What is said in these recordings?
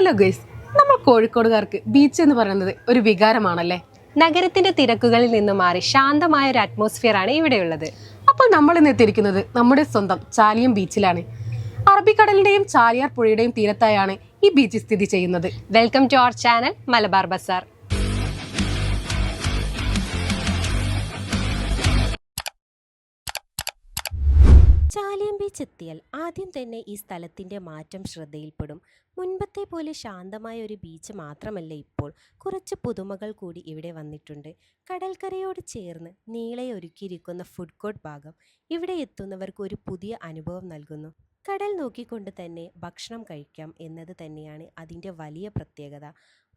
Hello guys, നമ്മൾ കോഴിക്കോടുകാർക്ക് beach എന്ന് പറയുന്നത് ഒരു വികാരമാണല്ലേ. നഗരത്തിന്റെ തിരക്കുകളിൽ നിന്ന് മാറി ശാന്തമായ ഒരു അറ്റ്മോസ്ഫിയർ ആണ് ഇവിടെയുള്ളത്. അപ്പോൾ നമ്മൾ ഇന്ന് എത്തിയിരിക്കുന്നത് നമ്മുടെ സ്വന്തം ചാലിയം ബീച്ചിലാണ്. അറബിക്കടലിന്റെയും ചാലിയാർ പുഴയുടെയും തീരത്തായാണ് ഈ ബീച്ച് സ്ഥിതി ചെയ്യുന്നത്. Welcome to our channel Malabar Bazaar. Chaliyam beach എത്തിയാൽ ആദ്യം തന്നെ ഈ സ്ഥലത്തിൻ്റെ മാറ്റം ശ്രദ്ധയിൽപ്പെടും. മുൻപത്തെ പോലെ ശാന്തമായ ഒരു ബീച്ച് മാത്രമല്ല ഇപ്പോൾ, കുറച്ച് പുതുമകൾ കൂടി ഇവിടെ വന്നിട്ടുണ്ട്. കടൽക്കരയോട് ചേർന്ന് നീളെ ഒരുക്കിയിരിക്കുന്ന ഫുഡ് കോർട്ട് ഭാഗം ഇവിടെ എത്തുന്നവർക്ക് ഒരു പുതിയ അനുഭവം നൽകുന്നു. കടൽ നോക്കിക്കൊണ്ട് തന്നെ ഭക്ഷണം കഴിക്കാം എന്നത് തന്നെയാണ് അതിൻ്റെ വലിയ പ്രത്യേകത.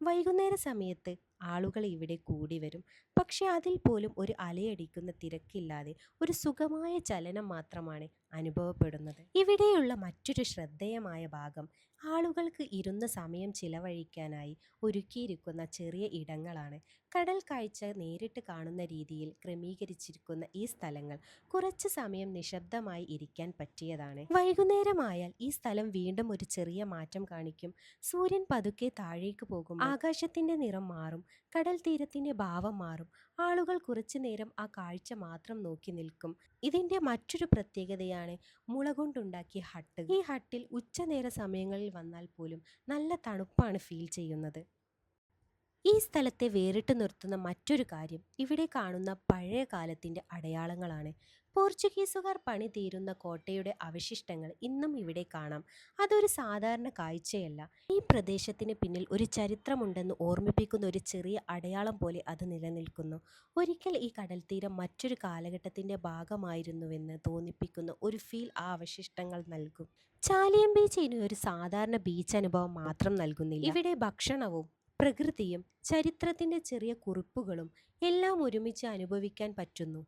വൈകുന്നേര സമയത്ത് ആളുകൾ ഇവിടെ കൂടി വരും. പക്ഷെ അതിൽ പോലും ഒരു അലയടിക്കുന്ന തിരക്കില്ലാതെ ഒരു സുഖമായ ചലനം മാത്രമാണ് അനുഭവപ്പെടുന്നത്. ഇവിടെയുള്ള മറ്റൊരു ശ്രദ്ധേയമായ ഭാഗം ആളുകൾക്ക് ഇരുന്ന് സമയം ചിലവഴിക്കാനായി ഒരുക്കിയിരിക്കുന്ന ചെറിയ ഇടങ്ങളാണ്. കടൽ കാഴ്ച നേരിട്ട് കാണുന്ന രീതിയിൽ ക്രമീകരിച്ചിരിക്കുന്ന ഈ സ്ഥലങ്ങൾ കുറച്ച് സമയം നിശബ്ദമായി ഇരിക്കാൻ പറ്റിയതാണ്. വൈകുന്നേരമായാൽ ഈ സ്ഥലം വീണ്ടും ഒരു ചെറിയ മാറ്റം കാണിക്കും. സൂര്യൻ പതുക്കെ താഴേക്ക് പോകും, ആകാശത്തിന്റെ നിറം മാറും, കടൽ തീരത്തിന്റെ ഭാവം മാറും. ആളുകൾ കുറച്ചു നേരം ആ കാഴ്ച മാത്രം നോക്കി നിൽക്കും. ഇതിന്റെ മറ്റൊരു പ്രത്യേകതയാണ് മുള കൊണ്ടുണ്ടാക്കിയ ഹട്ട്. ഈ ഹട്ടിൽ ഉച്ചനേര സമയങ്ങളിൽ വന്നാൽ പോലും നല്ല തണുപ്പാണ് ഫീൽ ചെയ്യുന്നത്. ഈ സ്ഥലത്തെ വേറിട്ട് നിർത്തുന്ന മറ്റൊരു കാര്യം ഇവിടെ കാണുന്ന പഴയ കാലത്തിന്റെ അടയാളങ്ങളാണ്. പോർച്ചുഗീസുകാർ പണി തീരുന്ന കോട്ടയുടെ അവശിഷ്ടങ്ങൾ ഇന്നും ഇവിടെ കാണാം. അതൊരു സാധാരണ കാഴ്ചയല്ല. ഈ പ്രദേശത്തിന് പിന്നിൽ ഒരു ചരിത്രമുണ്ടെന്ന് ഓർമ്മിപ്പിക്കുന്ന ഒരു ചെറിയ അടയാളം പോലെ അത് നിലനിൽക്കുന്നു. ഒരിക്കൽ ഈ കടൽത്തീരം മറ്റൊരു കാലഘട്ടത്തിന്റെ ഭാഗമായിരുന്നുവെന്ന് തോന്നിപ്പിക്കുന്ന ഒരു ഫീൽ ആ അവശിഷ്ടങ്ങൾ നൽകും. ചാലിയം ബീച്ച് ഇനി ഒരു സാധാരണ ബീച്ച് അനുഭവം മാത്രം നൽകുന്നില്ല. ഇവിടെ ഭക്ഷണവും പ്രകൃതിയും ചരിത്രത്തിന്റെ ചെറിയ കുറിപ്പുകളും എല്ലാം ഒരുമിച്ച് അനുഭവിക്കാൻ പറ്റുന്നു.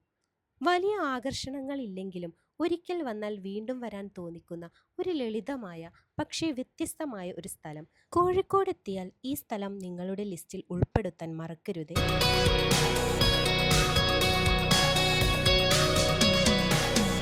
വലിയ ആകർഷണങ്ങളില്ലെങ്കിലും ഒരിക്കൽ വന്നാൽ വീണ്ടും വരാൻ തോന്നിക്കുന്ന ഒരു ലളിതമായ പക്ഷേ വ്യത്യസ്തമായ ഒരു സ്ഥലം. കോഴിക്കോട് എത്തിയാൽ ഈ സ്ഥലം നിങ്ങളുടെ ലിസ്റ്റിൽ ഉൾപ്പെടുത്താൻ മറക്കരുത്.